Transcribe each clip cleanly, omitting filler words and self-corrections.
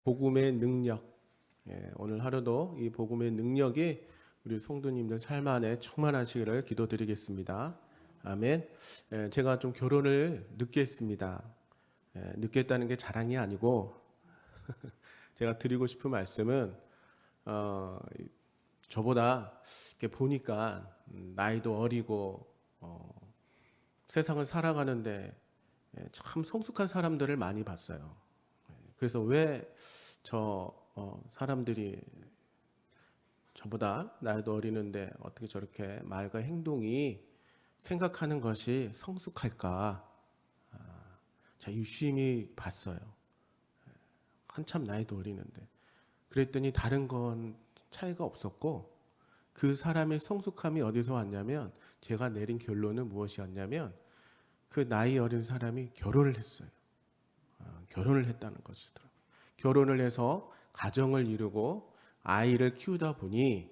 복음의 능력. 오늘 하루도 이 복음의 능력이 우리 성도님들 삶 안에 충만하시기를 기도드리겠습니다. 아멘. 제가 좀 결혼을 늦게 했습니다. 늦게 했다는 게 자랑이 아니고 제가 드리고 싶은 말씀은 저보다 이렇게 보니까 나이도 어리고 세상을 살아가는데 참 성숙한 사람들을 많이 봤어요. 그래서 왜 사람들이 저보다 나이도 어리는데 어떻게 저렇게 말과 행동이 생각하는 것이 성숙할까? 제가 유심히 봤어요. 한참 나이도 어리는데. 그랬더니 다른 건 차이가 없었고 그 사람의 성숙함이 어디서 왔냐면 제가 내린 결론은 무엇이었냐면 그 나이 어린 사람이 결혼을 했어요. 결혼을 했다는 것이더라고요. 결혼을 해서 가정을 이루고 아이를 키우다 보니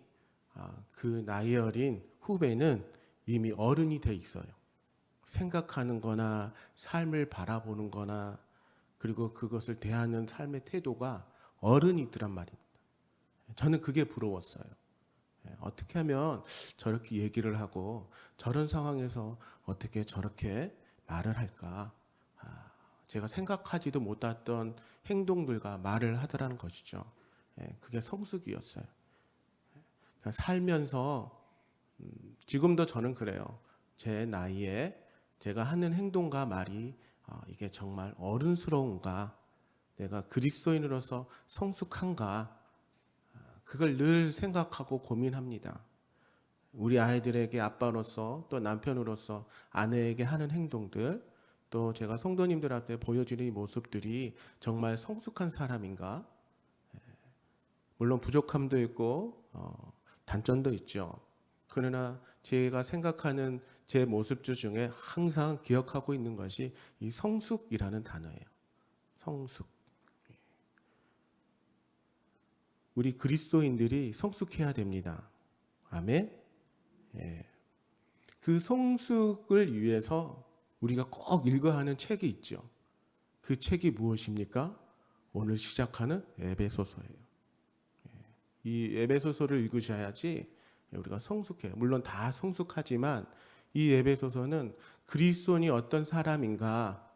그 나이 어린 후배는 이미 어른이 돼 있어요. 생각하는 거나 삶을 바라보는 거나 그리고 그것을 대하는 삶의 태도가 어른이더란 말입니다. 저는 그게 부러웠어요. 어떻게 하면 저렇게 얘기를 하고 저런 상황에서 어떻게 저렇게 말을 할까? 제가 생각하지도 못했던 행동들과 말을 하더라는 것이죠. 그게 성숙이었어요. 그러니까 살면서 지금도 저는 그래요. 제 나이에 제가 하는 행동과 말이 이게 정말 어른스러운가, 내가 그리스도인으로서 성숙한가, 그걸 늘 생각하고 고민합니다. 우리 아이들에게 아빠로서 또 남편으로서 아내에게 하는 행동들, 또 제가 성도님들한테 보여주는 이 모습들이 정말 성숙한 사람인가? 물론 부족함도 있고 단점도 있죠. 그러나 제가 생각하는 제 모습들 중에 항상 기억하고 있는 것이 이 성숙이라는 단어예요. 성숙. 우리 그리스도인들이 성숙해야 됩니다. 아멘. 그 성숙을 위해서 우리가 꼭 읽어야 하는 책이 있죠. 그 책이 무엇입니까? 오늘 시작하는 에베소서예요. 이 에베소서를 읽으셔야지 우리가 성숙해요. 물론 다 성숙하지만 이 에베소서는 그리스도인이 어떤 사람인가,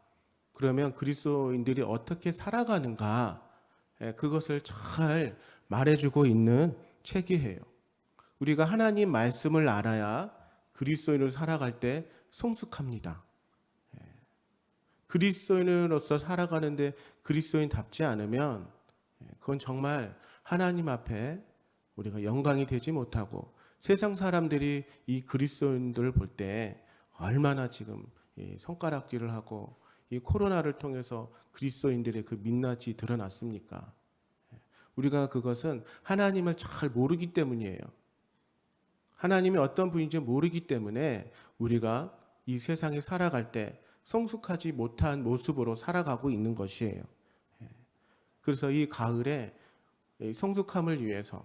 그러면 그리스도인들이 어떻게 살아가는가, 그것을 잘 말해주고 있는 책이에요. 우리가 하나님 말씀을 알아야 그리스도인으로 살아갈 때 성숙합니다. 그리스도인으로서 살아가는데 그리스도인답지 않으면 그건 정말 하나님 앞에 우리가 영광이 되지 못하고 세상 사람들이 이 그리스도인들을 볼 때 얼마나 지금 손가락질을 하고 이 코로나를 통해서 그리스도인들의 그 민낯이 드러났습니까? 우리가 그것은 하나님을 잘 모르기 때문이에요. 하나님이 어떤 분인지 모르기 때문에 우리가 이 세상에 살아갈 때 성숙하지 못한 모습으로 살아가고 있는 것이에요. 그래서 이 가을에 성숙함을 위해서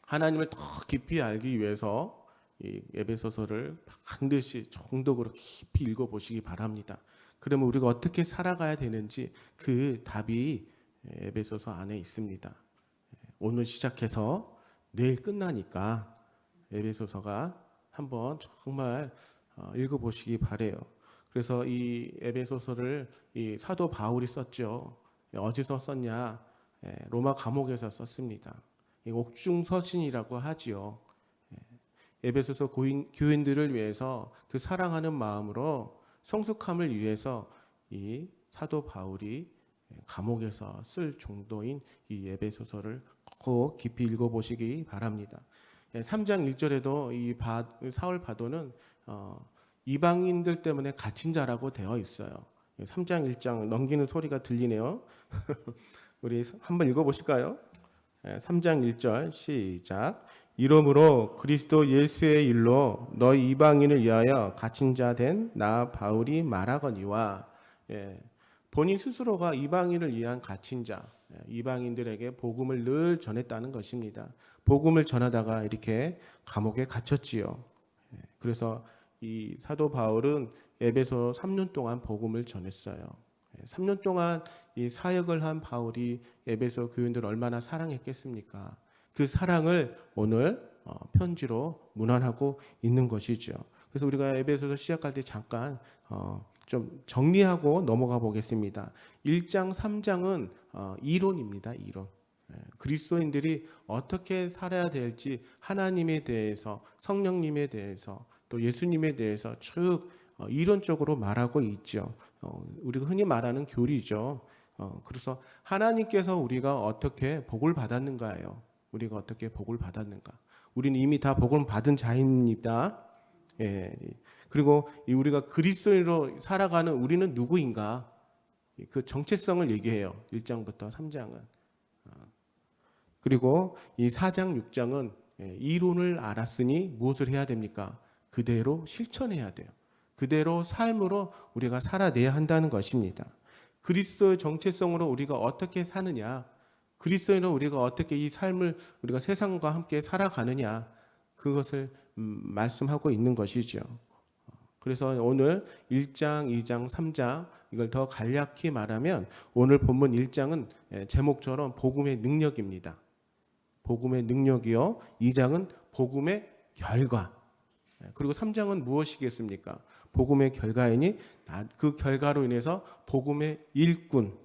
하나님을 더 깊이 알기 위해서 이 에베소서를 반드시 정독으로 깊이 읽어보시기 바랍니다. 그러면 우리가 어떻게 살아가야 되는지 그 답이 에베소서 안에 있습니다. 오늘 시작해서 내일 끝나니까 에베소서가 한번 정말 읽어보시기 바래요. 그래서 이 에베소서를 이 사도 바울이 썼죠. 어디서 썼냐? 로마 감옥에서 썼습니다. 옥중서신이라고 하지요. 에베소서 교인들을 위해서 그 사랑하는 마음으로 성숙함을 위해서 이 사도 바울이 감옥에서 쓸 정도인 이 에베소서를 꼭 깊이 읽어보시기 바랍니다. 3장 1절에도 이 사울 바도는 이방인들 때문에 갇힌 자라고 되어 있어요. 3장 1장 넘기는 소리가 들리네요. 우리 한번 읽어보실까요? 3장 1절 시작. 이러므로 그리스도 예수의 일로 너희 이방인을 위하여 갇힌 자 된 나 바울이 말하거니와, 본인 스스로가 이방인을 위한 갇힌 자, 이방인들에게 복음을 늘 전했다는 것입니다. 복음을 전하다가 이렇게 감옥에 갇혔지요. 그래서 이 사도 바울은 에베소 3년 동안 복음을 전했어요. 3년 동안 이 사역을 한 바울이 에베소 교인들을 얼마나 사랑했겠습니까? 그 사랑을 오늘 편지로 문안하고 있는 것이죠. 그래서 우리가 에베소서 시작할 때 잠깐 좀 정리하고 넘어가 보겠습니다. 1장, 3장은 이론입니다. 이론. 그리스도인들이 어떻게 살아야 될지 하나님에 대해서, 성령님에 대해서, 또 예수님에 대해서 쭉 이론적으로 말하고 있죠. 우리가 흔히 말하는 교리죠. 그래서 하나님께서 우리가 어떻게 복을 받았는가예요. 우리가 어떻게 복을 받았는가. 우리는 이미 다 복을 받은 자입니다. 예. 그리고 우리가 그리스도인으로 살아가는 우리는 누구인가? 그 정체성을 얘기해요. 1장부터 3장은. 그리고 이 4장, 6장은 이론을 알았으니 무엇을 해야 됩니까? 그대로 실천해야 돼요. 그대로 삶으로 우리가 살아내야 한다는 것입니다. 그리스도의 정체성으로 우리가 어떻게 사느냐, 그리스도인으로 우리가 어떻게 이 삶을 우리가 세상과 함께 살아가느냐, 그것을 말씀하고 있는 것이죠. 그래서 오늘 1장, 2장, 3장 이걸 더 간략히 말하면 오늘 본문 1장은 제목처럼 복음의 능력입니다. 복음의 능력이요. 2장은 복음의 결과. 그리고 3장은 무엇이겠습니까? 복음의 결과이니 그 결과로 인해서 복음의 일꾼,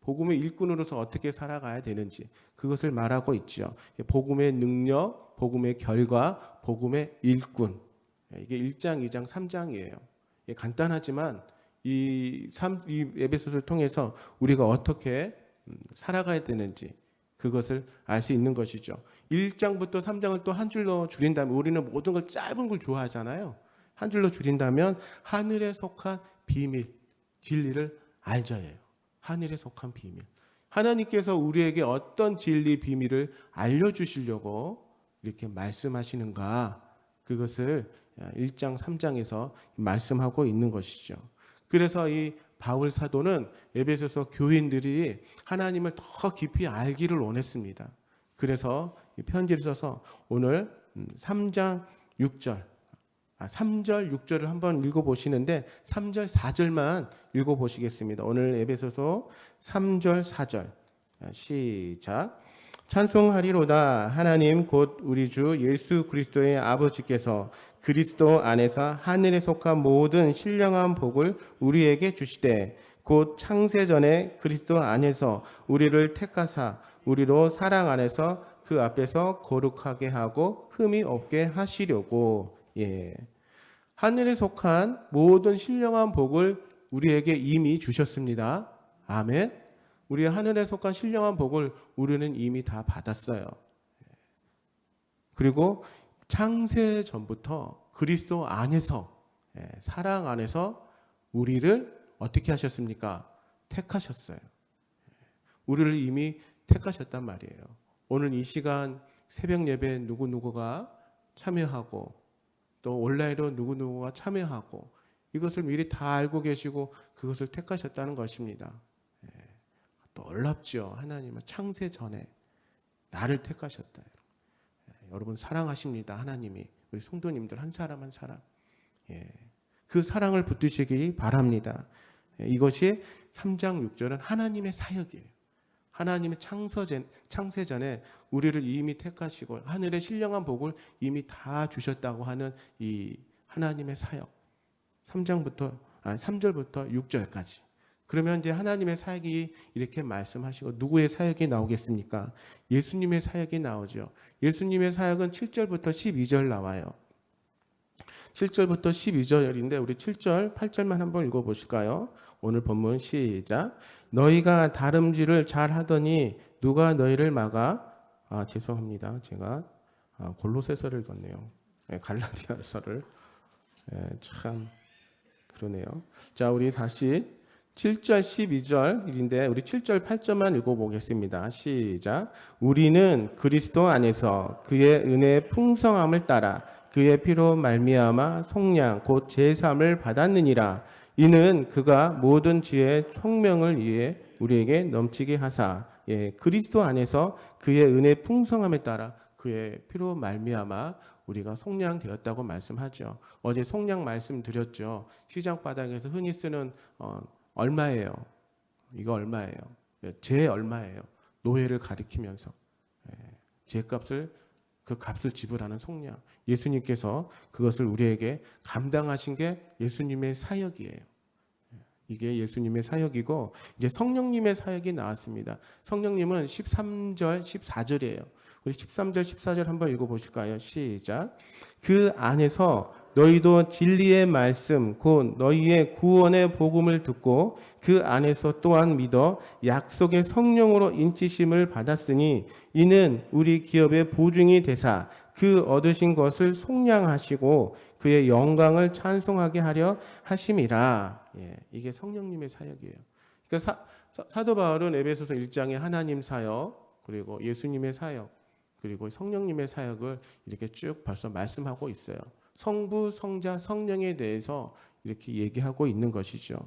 복음의 일꾼으로서 어떻게 살아가야 되는지 그것을 말하고 있죠. 복음의 능력, 복음의 결과, 복음의 일꾼. 이게 1장, 2장, 3장이에요. 간단하지만 이 에베소서를 통해서 우리가 어떻게 살아가야 되는지 그것을 알 수 있는 것이죠. 1장부터 3장을 또 한 줄로 줄인다면, 우리는 모든 걸 짧은 걸 좋아하잖아요. 한 줄로 줄인다면 하늘에 속한 비밀, 진리를 알자예요. 하늘에 속한 비밀. 하나님께서 우리에게 어떤 진리 비밀을 알려주시려고 이렇게 말씀하시는가, 그것을 1장, 3장에서 말씀하고 있는 것이죠. 그래서 이 바울 사도는 에베소서 교인들이 하나님을 더 깊이 알기를 원했습니다. 그래서 이 편지를 써서 오늘 3장 6절, 3절 6절을 한번 읽어보시는데 3절 4절만 읽어보시겠습니다. 오늘 에베소서 3절 4절 시작. 찬송하리로다. 하나님 곧 우리 주 예수 그리스도의 아버지께서 그리스도 안에서 하늘에 속한 모든 신령한 복을 우리에게 주시되 곧 창세 전에 그리스도 안에서 우리를 택하사 우리로 사랑 안에서 그 앞에서 거룩하게 하고 흠이 없게 하시려고. 하늘에 속한 모든 신령한 복을 우리에게 이미 주셨습니다. 아멘. 우리 하늘에 속한 신령한 복을 우리는 이미 다 받았어요. 그리고 창세 전부터 그리스도 안에서, 사랑 안에서 우리를 어떻게 하셨습니까? 택하셨어요. 우리를 이미 택하셨단 말이에요. 오늘 이 시간 새벽 예배 누구누구가 참여하고 또 온라인으로 누구누구가 참여하고 이것을 미리 다 알고 계시고 그것을 택하셨다는 것입니다. 놀랍죠. 하나님은 창세 전에 나를 택하셨다. 여러분 사랑하십니다. 하나님이 우리 성도님들 한 사람 한 사람, 그 사랑을 붙드시기 바랍니다. 이것이 3장 6절은 하나님의 사역이에요. 하나님의 창세 전에 우리를 이미 택하시고 하늘의 신령한 복을 이미 다 주셨다고 하는 이 하나님의 사역. 3절부터 6절까지. 그러면 이제 하나님의 사역이 이렇게 말씀하시고 누구의 사역이 나오겠습니까? 예수님의 사역이 나오죠. 예수님의 사역은 7절부터 12절 나와요. 7절부터 12절인데 우리 7절, 8절만 한번 읽어보실까요? 오늘 본문 시작. 너희가 다름질을 잘 하더니 누가 너희를 막아? 죄송합니다. 제가 골로새서를 읽었네요. 갈라디아서를. 참 그러네요. 자, 우리 다시 7절 12절인데 우리 7절 8절만 읽어보겠습니다. 시작. 우리는 그리스도 안에서 그의 은혜의 풍성함을 따라 그의 피로 말미암아 속량 곧 제사함을 받았느니라. 이는 그가 모든 지혜의 총명을 위해 우리에게 넘치게 하사 그리스도 안에서 그의 은혜의 풍성함에 따라 그의 피로 말미암아 우리가 속량되었다고 말씀하죠. 어제 속량 말씀드렸죠. 시장 바닥에서 흔히 쓰는 얼마예요? 이거 얼마예요? 제 얼마예요? 노예를 가리키면서 제 값을 그 값을 지불하는 속량. 예수님께서 그것을 우리에게 감당하신 게 예수님의 사역이에요. 이게 예수님의 사역이고 이제 성령님의 사역이 나왔습니다. 성령님은 13절, 14절이에요. 우리 13절, 14절 한번 읽어보실까요? 시작. 그 안에서 너희도 진리의 말씀 곧 너희의 구원의 복음을 듣고 그 안에서 또한 믿어 약속의 성령으로 인치심을 받았으니 이는 우리 기업의 보증이 되사 그 얻으신 것을 속량하시고 그의 영광을 찬송하게 하려 하심이라. 이게 성령님의 사역이에요. 그러니까 사도 바울은 에베소서 1장에 하나님 사역 그리고 예수님의 사역 그리고 성령님의 사역을 이렇게 쭉 벌써 말씀하고 있어요. 성부, 성자, 성령에 대해서 이렇게 얘기하고 있는 것이죠.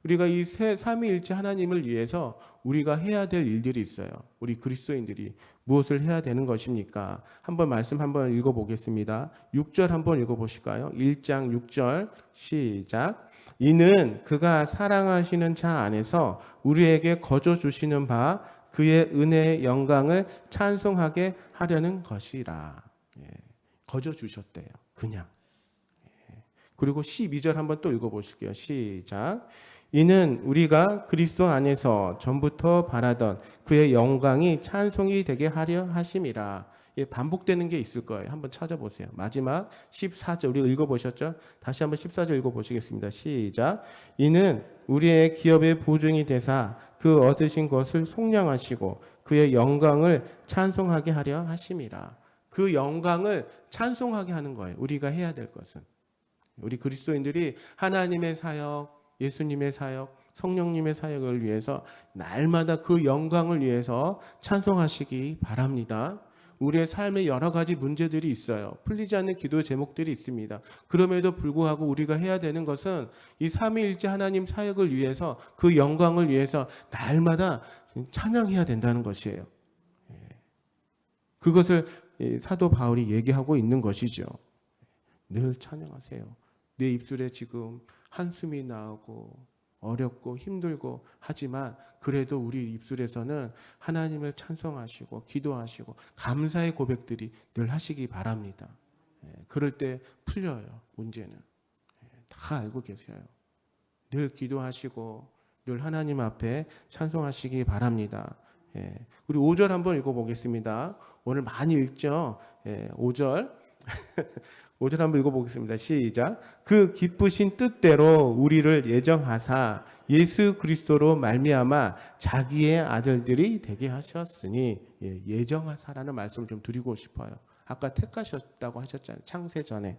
우리가 이 삼위일체 하나님을 위해서 우리가 해야 될 일들이 있어요. 우리 그리스도인들이 무엇을 해야 되는 것입니까? 한번 말씀 한번 읽어보겠습니다. 6절 한번 읽어보실까요? 1장 6절 시작. 이는 그가 사랑하시는 자 안에서 우리에게 거저 주시는 바 그의 은혜의 영광을 찬송하게 하려는 것이라. 거저 주셨대요. 그냥. 그리고 12절 한번 또 읽어보실게요. 시작. 이는 우리가 그리스도 안에서 전부터 바라던 그의 영광이 찬송이 되게 하려 하심이라. 반복되는 게 있을 거예요. 한번 찾아보세요. 마지막 14절 우리 읽어보셨죠? 다시 한번 14절 읽어보시겠습니다. 시작. 이는 우리의 기업의 보증이 되사 그 얻으신 것을 속량하시고 그의 영광을 찬송하게 하려 하심이라. 그 영광을 찬송하게 하는 거예요. 우리가 해야 될 것은. 우리 그리스도인들이 하나님의 사역, 예수님의 사역, 성령님의 사역을 위해서 날마다 그 영광을 위해서 찬송하시기 바랍니다. 우리의 삶에 여러 가지 문제들이 있어요. 풀리지 않는 기도 제목들이 있습니다. 그럼에도 불구하고 우리가 해야 되는 것은 이 삼위일체 하나님 사역을 위해서 그 영광을 위해서 날마다 찬양해야 된다는 것이에요. 그것을 사도 바울이 얘기하고 있는 것이죠. 늘 찬양하세요. 내 입술에 지금 한숨이 나오고 어렵고 힘들고 하지만 그래도 우리 입술에서는 하나님을 찬송하시고 기도하시고 감사의 고백들이 늘 하시기 바랍니다. 그럴 때 풀려요. 문제는. 다 알고 계세요. 늘 기도하시고 늘 하나님 앞에 찬송하시기 바랍니다. 우리 5절 한번 읽어보겠습니다. 오늘 많이 읽죠? 5절 5절 한번 읽어보겠습니다. 시작. 그 기쁘신 뜻대로 우리를 예정하사 예수 그리스도로 말미암아 자기의 아들들이 되게 하셨으니 예정하사라는 말씀을 좀 드리고 싶어요. 아까 택하셨다고 하셨잖아요. 창세 전에.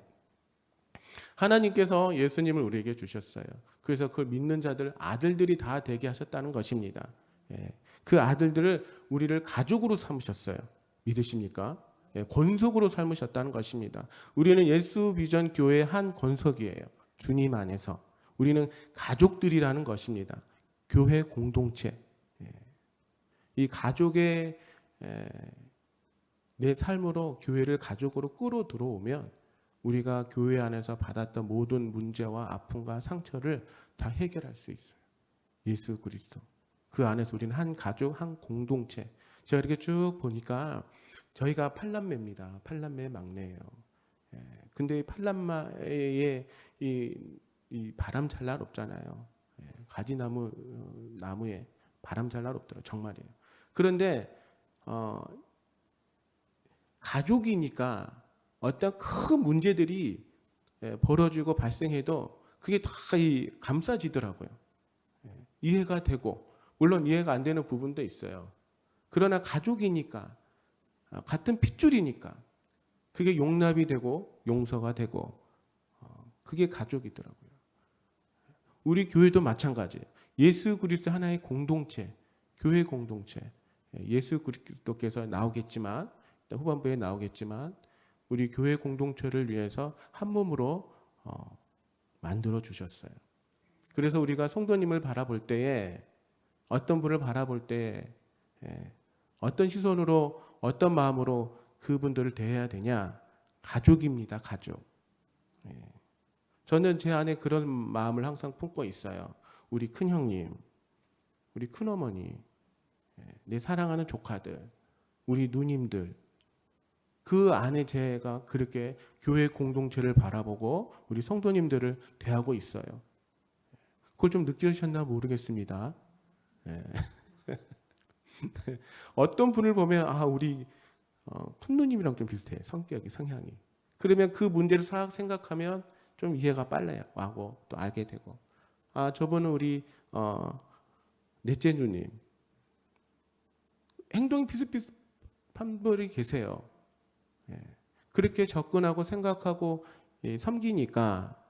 하나님께서 예수님을 우리에게 주셨어요. 그래서 그걸 믿는 자들 아들들이 다 되게 하셨다는 것입니다. 그 아들들을 우리를 가족으로 삼으셨어요. 믿으십니까? 권속으로 삶으셨다는 것입니다. 우리는 예수 비전 교회의 한 권속이에요. 주님 안에서. 우리는 가족들이라는 것입니다. 교회 공동체. 이 가족의 내 삶으로 교회를 가족으로 끌어 들어오면 우리가 교회 안에서 받았던 모든 문제와 아픔과 상처를 다 해결할 수 있어요. 예수 그리스도. 그 안에서 우리는 한 가족, 한 공동체. 제가 이렇게 쭉 보니까 저희가 8남매입니다. 8남매 막내예요. 근데 팔남마에 이 바람 잘 날 없잖아요. 가지나무 나무에 바람 잘 날 없더라고요. 정말이에요. 그런데 가족이니까 어떤 큰 문제들이 벌어지고 발생해도 그게 다 감싸지더라고요. 이해가 되고 물론 이해가 안 되는 부분도 있어요. 그러나 가족이니까 같은 핏줄이니까 그게 용납이 되고 용서가 되고 그게 가족이더라고요. 우리 교회도 마찬가지예요. 예수 그리스도 하나의 공동체, 교회 공동체. 예수 그리스도께서 나오겠지만 후반부에 나오겠지만 우리 교회 공동체를 위해서 한 몸으로 만들어 주셨어요. 그래서 우리가 성도님을 바라볼 때에 어떤 분을 바라볼 때 어떤 시선으로 어떤 마음으로 그분들을 대해야 되냐? 가족입니다. 가족. 저는 제 안에 그런 마음을 항상 품고 있어요. 우리 큰형님, 우리 큰어머니, 내 사랑하는 조카들, 우리 누님들, 그 안에 제가 그렇게 교회 공동체를 바라보고 우리 성도님들을 대하고 있어요. 그걸 좀 느끼셨나 모르겠습니다. 어떤 분을 보면 우리 큰누님이랑 좀 비슷해. 성격이, 성향이. 그러면 그 문제를 싹 생각하면 좀 이해가 빨라요. 하고 또 알게 되고. 저분은 우리 넷째 누님. 행동이 비슷비슷한 분이 계세요. 그렇게 접근하고 생각하고 섬기니까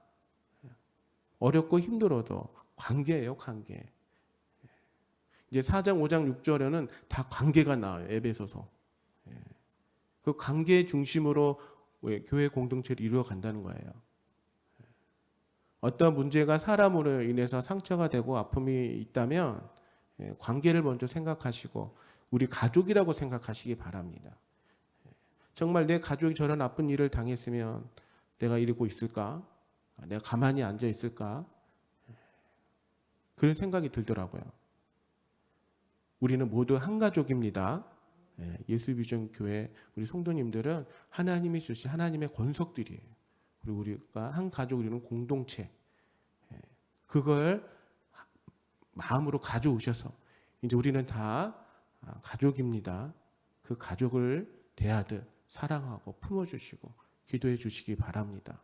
어렵고 힘들어도 관계예요, 관계. 이제 4장, 5장, 6절에는 다 관계가 나와요, 에베소서. 그 관계 중심으로 교회 공동체를 이루어 간다는 거예요. 어떤 문제가 사람으로 인해서 상처가 되고 아픔이 있다면 관계를 먼저 생각하시고 우리 가족이라고 생각하시기 바랍니다. 정말 내 가족이 저런 나쁜 일을 당했으면 내가 이러고 있을까? 내가 가만히 앉아 있을까? 그런 생각이 들더라고요. 우리는 모두 한 가족입니다. 예수비전 교회 우리 성도님들은 하나님이 주신 하나님의 권속들이에요. 그리고 우리가 한 가족, 우리는 공동체. 그걸 마음으로 가져오셔서 이제 우리는 다 가족입니다. 그 가족을 대하듯 사랑하고 품어주시고 기도해 주시기 바랍니다.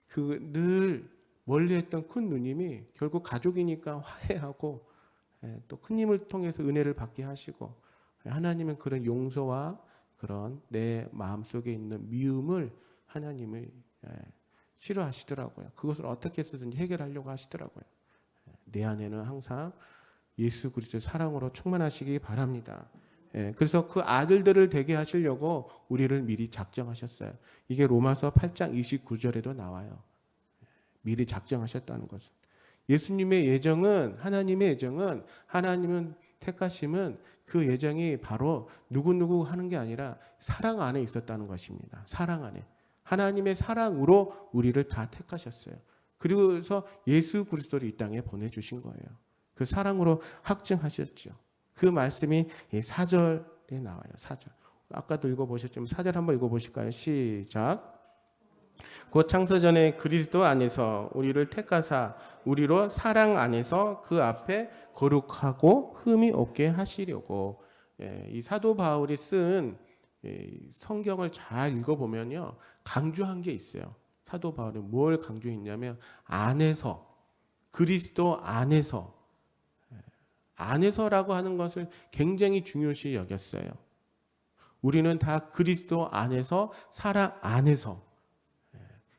그 늘 멀리했던 큰 누님이 결국 가족이니까 화해하고 또 큰님을 통해서 은혜를 받게 하시고 하나님은 그런 용서와 그런 내 마음속에 있는 미움을 하나님이 싫어하시더라고요. 그것을 어떻게 해서든지 해결하려고 하시더라고요. 내 안에는 항상 예수 그리스도의 사랑으로 충만하시기 바랍니다. 그래서 그 아들들을 되게 하시려고 우리를 미리 작정하셨어요. 이게 로마서 8장 29절에도 나와요. 미리 작정하셨다는 것은. 예수님의 예정은, 하나님의 예정은, 하나님은 택하심은 그 예정이 바로 누구누구 하는 게 아니라 사랑 안에 있었다는 것입니다. 사랑 안에. 하나님의 사랑으로 우리를 다 택하셨어요. 그래서 예수 그리스도를 이 땅에 보내주신 거예요. 그 사랑으로 확증하셨죠. 그 말씀이 4절에 나와요. 4절. 아까도 읽어보셨지만 4절 한번 읽어보실까요? 시작. 곧 창세전에 그리스도 안에서 우리를 택하사 우리로 사랑 안에서 그 앞에 거룩하고 흠이 없게 하시려고. 이 사도 바울이 쓴 성경을 잘 읽어보면요, 강조한 게 있어요. 사도 바울이 뭘 강조했냐면 안에서, 그리스도 안에서, 안에서라고 하는 것을 굉장히 중요시 여겼어요. 우리는 다 그리스도 안에서, 사랑 안에서,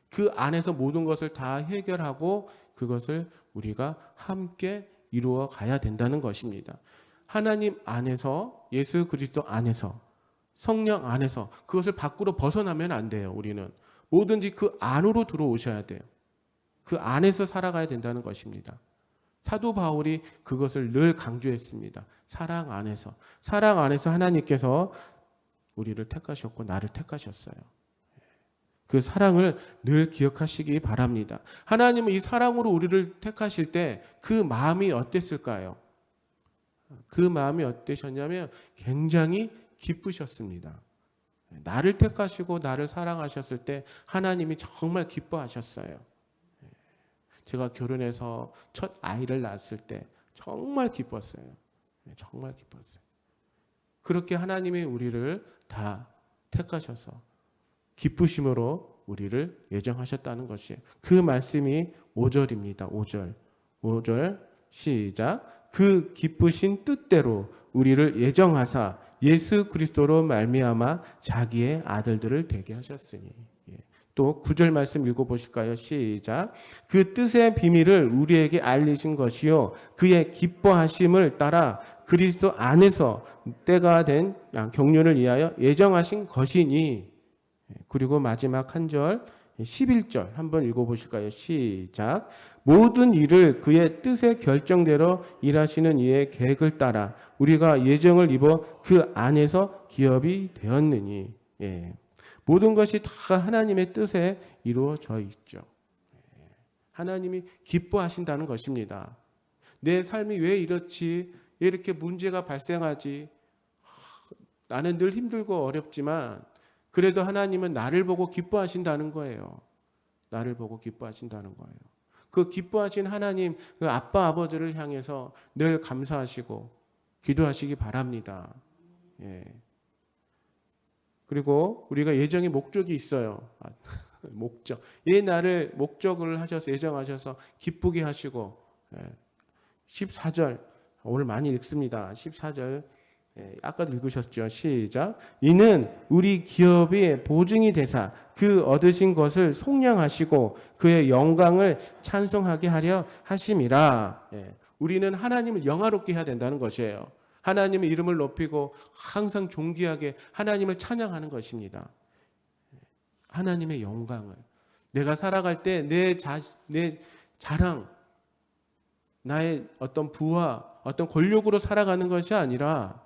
그 안에서 모든 것을 다 해결하고 그것을 우리가 함께 이루어 가야 된다는 것입니다. 하나님 안에서, 예수 그리스도 안에서, 성령 안에서, 그것을 밖으로 벗어나면 안 돼요. 우리는 뭐든지 그 안으로 들어오셔야 돼요. 그 안에서 살아가야 된다는 것입니다. 사도 바울이 그것을 늘 강조했습니다. 사랑 안에서. 사랑 안에서 하나님께서 우리를 택하셨고 나를 택하셨어요. 그 사랑을 늘 기억하시기 바랍니다. 하나님은 이 사랑으로 우리를 택하실 때 그 마음이 어땠을까요? 그 마음이 어떠셨냐면 굉장히 기쁘셨습니다. 나를 택하시고 나를 사랑하셨을 때 하나님이 정말 기뻐하셨어요. 제가 결혼해서 첫 아이를 낳았을 때 정말 기뻤어요. 정말 기뻤어요. 그렇게 하나님이 우리를 다 택하셔서 기쁘심으로 우리를 예정하셨다는 것이에요. 그 말씀이 5절입니다. 5절 시작. 그 기쁘신 뜻대로 우리를 예정하사 예수 그리스도로 말미암아 자기의 아들들을 되게 하셨으니. 또 9절 말씀 읽어보실까요? 시작. 그 뜻의 비밀을 우리에게 알리신 것이요 그의 기뻐하심을 따라 그리스도 안에서 때가 된 경륜을 위하여 예정하신 것이니. 그리고 마지막 한 절 11절 한번 읽어보실까요? 시작. 모든 일을 그의 뜻의 결정대로 일하시는 이의 계획을 따라 우리가 예정을 입어 그 안에서 기업이 되었느니. 모든 것이 다 하나님의 뜻에 이루어져 있죠. 하나님이 기뻐하신다는 것입니다. 내 삶이 왜 이렇지? 왜 이렇게 문제가 발생하지? 나는 늘 힘들고 어렵지만 그래도 하나님은 나를 보고 기뻐하신다는 거예요. 나를 보고 기뻐하신다는 거예요. 그 기뻐하신 하나님, 그 아빠 아버지를 향해서 늘 감사하시고 기도하시기 바랍니다. 예. 그리고 우리가 예정의 목적이 있어요. 목적. 나를 목적을 하셔서 예정하셔서 기쁘게 하시고 14절 오늘 많이 읽습니다. 14절 아까도 읽으셨죠. 시작. 이는 우리 기업의 보증이 되사 그 얻으신 것을 속량하시고 그의 영광을 찬송하게 하려 하심이라. 우리는 하나님을 영화롭게 해야 된다는 것이에요. 하나님의 이름을 높이고 항상 존귀하게 하나님을 찬양하는 것입니다. 하나님의 영광을. 내가 살아갈 때 내 자랑, 나의 어떤 부와 어떤 권력으로 살아가는 것이 아니라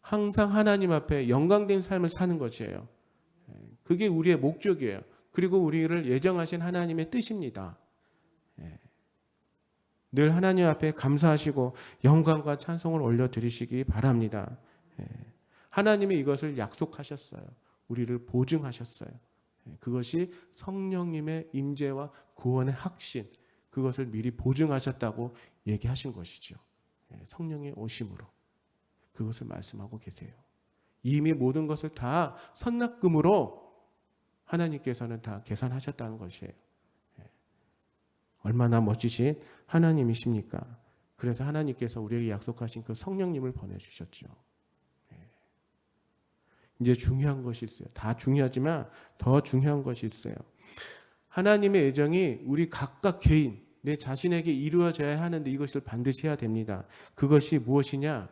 항상 하나님 앞에 영광된 삶을 사는 것이에요. 그게 우리의 목적이에요. 그리고 우리를 예정하신 하나님의 뜻입니다. 늘 하나님 앞에 감사하시고 영광과 찬송을 올려드리시기 바랍니다. 하나님이 이것을 약속하셨어요. 우리를 보증하셨어요. 그것이 성령님의 임재와 구원의 확신, 그것을 미리 보증하셨다고 얘기하신 것이죠. 성령의 오심으로 그것을 말씀하고 계세요. 이미 모든 것을 다 선납금으로 하나님께서는 다 계산하셨다는 것이에요. 얼마나 멋지신 하나님이십니까? 그래서 하나님께서 우리에게 약속하신 그 성령님을 보내주셨죠. 이제 중요한 것이 있어요. 다 중요하지만 더 중요한 것이 있어요. 하나님의 예정이 우리 각각 개인, 내 자신에게 이루어져야 하는데 이것을 반드시 해야 됩니다. 그것이 무엇이냐?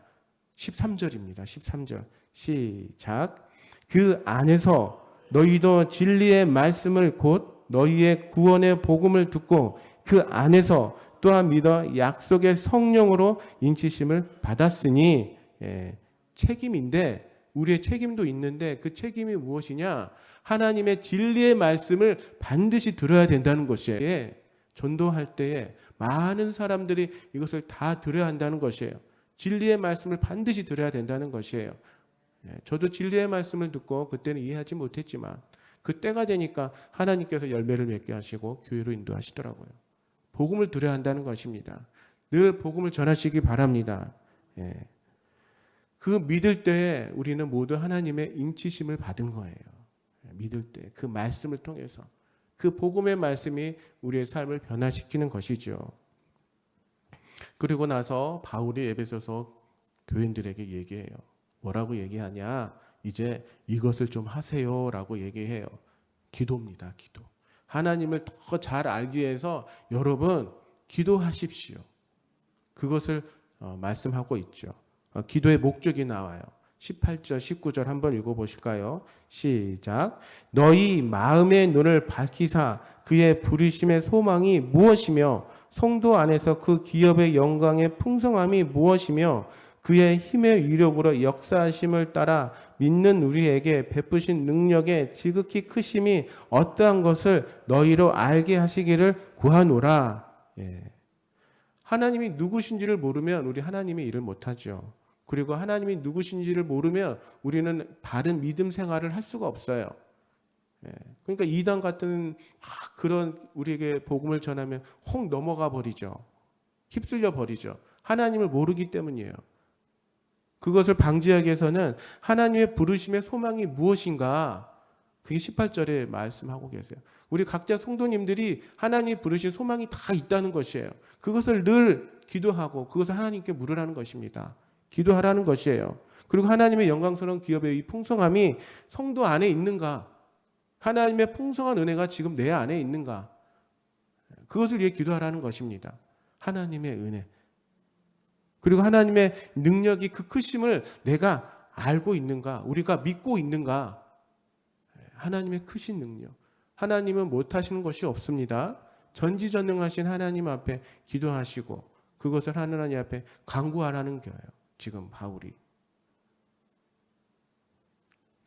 13절입니다. 13절 시작. 그 안에서 너희도 진리의 말씀을 곧 너희의 구원의 복음을 듣고 그 안에서 또한 믿어 약속의 성령으로 인치심을 받았으니 책임인데 우리의 책임도 있는데 그 책임이 무엇이냐? 하나님의 진리의 말씀을 반드시 들어야 된다는 것이에요. 전도할 때에 많은 사람들이 이것을 다 들어야 한다는 것이에요. 진리의 말씀을 반드시 들어야 된다는 것이에요. 저도 진리의 말씀을 듣고 그때는 이해하지 못했지만 그때가 되니까 하나님께서 열매를 맺게 하시고 교회로 인도하시더라고요. 복음을 들어야 한다는 것입니다. 늘 복음을 전하시기 바랍니다. 그 믿을 때에 우리는 모두 하나님의 인치심을 받은 거예요. 믿을 때 그 말씀을 통해서 그 복음의 말씀이 우리의 삶을 변화시키는 것이죠. 그리고 나서 바울이 에베소서 교인들에게 얘기해요. 뭐라고 얘기하냐? 이제 이것을 좀 하세요라고 얘기해요. 기도입니다. 기도. 하나님을 더 잘 알기 위해서 여러분 기도하십시오. 그것을 말씀하고 있죠. 기도의 목적이 나와요. 18절, 19절 한번 읽어보실까요? 시작. 너희 마음의 눈을 밝히사 그의 부르심의 소망이 무엇이며 성도 안에서 그 기업의 영광의 풍성함이 무엇이며 그의 힘의 위력으로 역사하심을 따라 믿는 우리에게 베푸신 능력의 지극히 크심이 어떠한 것을 너희로 알게 하시기를 구하노라. 하나님이 누구신지를 모르면 우리 하나님의 일을 못하죠. 그리고 하나님이 누구신지를 모르면 우리는 바른 믿음 생활을 할 수가 없어요. 그러니까 이단 같은 그런 우리에게 복음을 전하면 혹 넘어가 버리죠. 휩쓸려 버리죠. 하나님을 모르기 때문이에요. 그것을 방지하기 위해서는 하나님의 부르심의 소망이 무엇인가? 그게 18절에 말씀하고 계세요. 우리 각자 성도님들이 하나님이 부르신 소망이 다 있다는 것이에요. 그것을 늘 기도하고 그것을 하나님께 물으라는 것입니다. 기도하라는 것이에요. 그리고 하나님의 영광스러운 기업의 이 풍성함이 성도 안에 있는가? 하나님의 풍성한 은혜가 지금 내 안에 있는가? 그것을 위해 기도하라는 것입니다. 하나님의 은혜. 그리고 하나님의 능력이 그 크심을 내가 알고 있는가? 우리가 믿고 있는가? 하나님의 크신 능력. 하나님은 못하시는 것이 없습니다. 전지전능하신 하나님 앞에 기도하시고 그것을 하나님 앞에 간구하라는 거예요. 지금 바울이.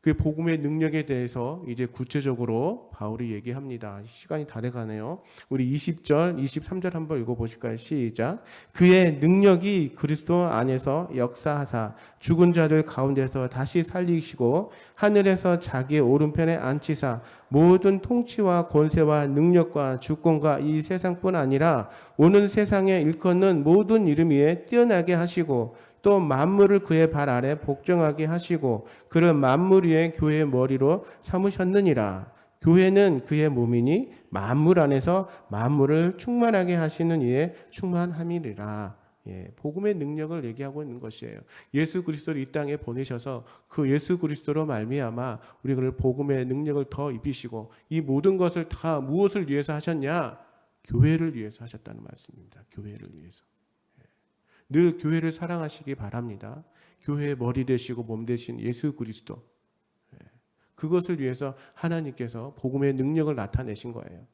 그 복음의 능력에 대해서 이제 구체적으로 바울이 얘기합니다. 시간이 다 돼가네요. 우리 20절, 23절 한번 읽어보실까요? 시작. 그의 능력이 그리스도 안에서 역사하사 죽은 자들 가운데서 다시 살리시고 하늘에서 자기의 오른편에 앉히사 모든 통치와 권세와 능력과 주권과 이 세상뿐 아니라 오는 세상에 일컫는 모든 이름 위에 뛰어나게 하시고 또 만물을 그의 발 아래 복종하게 하시고 그를 만물 위에 교회의 머리로 삼으셨느니라. 교회는 그의 몸이니 만물 안에서 만물을 충만하게 하시는 이의 충만함이니라. 복음의 능력을 얘기하고 있는 것이에요. 예수 그리스도를 이 땅에 보내셔서 그 예수 그리스도로 말미암아 우리를 복음의 능력을 더 입히시고 이 모든 것을 다 무엇을 위해서 하셨냐? 교회를 위해서 하셨다는 말씀입니다. 교회를 위해서. 늘 교회를 사랑하시기 바랍니다. 교회의 머리 되시고 몸 되신 예수 그리스도. 그것을 위해서 하나님께서 복음의 능력을 나타내신 거예요.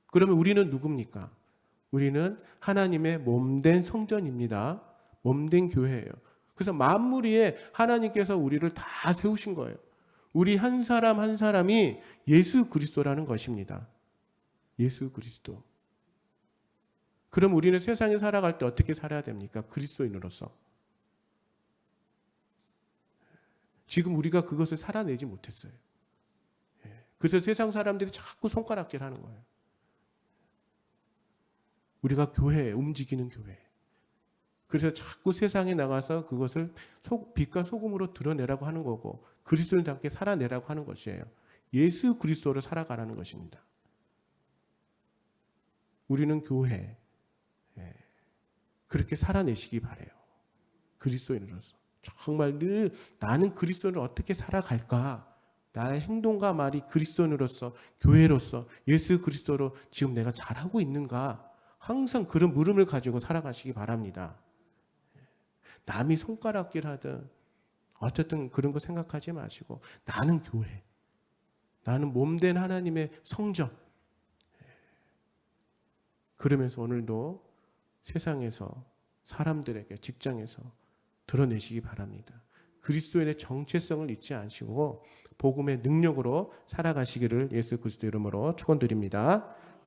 그러면 우리는 누굽니까? 우리는 하나님의 몸된 성전입니다. 몸된 교회예요. 그래서 만물 위에 하나님께서 우리를 다 세우신 거예요. 우리 한 사람 한 사람이 예수 그리스도라는 것입니다. 예수 그리스도. 그럼 우리는 세상에 살아갈 때 어떻게 살아야 됩니까? 그리스도인으로서. 지금 우리가 그것을 살아내지 못했어요. 그래서 세상 사람들이 자꾸 손가락질 하는 거예요. 우리가 교회, 움직이는 교회. 그래서 자꾸 세상에 나가서 그것을 빛과 소금으로 드러내라고 하는 거고 그리스도를 함께 살아내라고 하는 것이에요. 예수 그리스도로 살아가라는 것입니다. 우리는 교회, 그렇게 살아내시기 바라요. 그리스도인으로서. 정말 늘 나는 그리스도를 어떻게 살아갈까? 나의 행동과 말이 그리스도인으로서, 교회로서, 예수 그리스도로 지금 내가 잘하고 있는가? 항상 그런 물음을 가지고 살아가시기 바랍니다. 남이 손가락질 하든 어쨌든 그런 거 생각하지 마시고 나는 교회, 나는 몸된 하나님의 성전. 그러면서 오늘도 세상에서 사람들에게 직장에서 드러내시기 바랍니다. 그리스도인의 정체성을 잊지 않으시고 복음의 능력으로 살아가시기를 예수 그리스도 이름으로 축원드립니다.